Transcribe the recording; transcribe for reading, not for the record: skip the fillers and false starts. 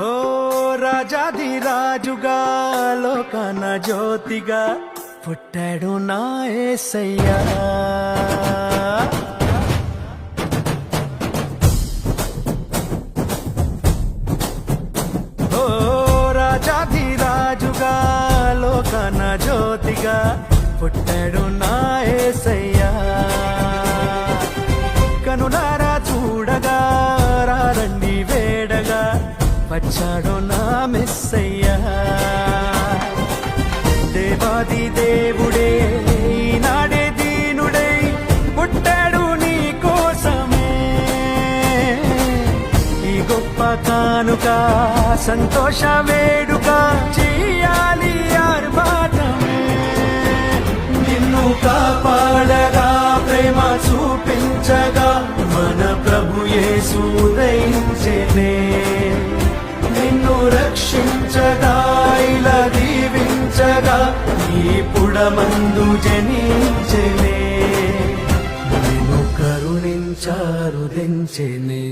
ఓ రాజాధిరాజుగా లోకాన జ్యోతిగా పుట్టాడు నా యేసయ్యా. ఓ రాజాధిరాజుగా లోకాన జ్యోతిగా పుట్టాడు నా యేసయ్యా. కనులారా చూడగా రండి వేడగా వచ్చాడు నా మెస్సయ్యా. దేవాది దేవుడే ఈనాడే దీనుడై పుట్టాడు నీ కోసమే. ఈ గొప్ప కానుక సంతోష వేడుక చెయ్యాలి ఆర్భాటమే. నిన్ను కాపాడగా ప్రేమ చూపించగా మన ప్రభు యేసు ఉదయించెనే. నిన్ను రక్షించగా ఇలా దీవించగా ఈ పుడమందు జనించెనే. నిన్ను కరుణించారు దించెనే.